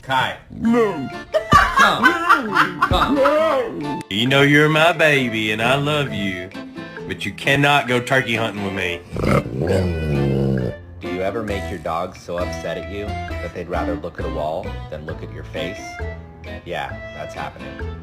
Kai. No. Come. You know you're my baby and I love you, but you cannot go turkey hunting with me. Do you ever make your dog so upset at you that they'd rather look at a wall than look at your face? Yeah, that's happening.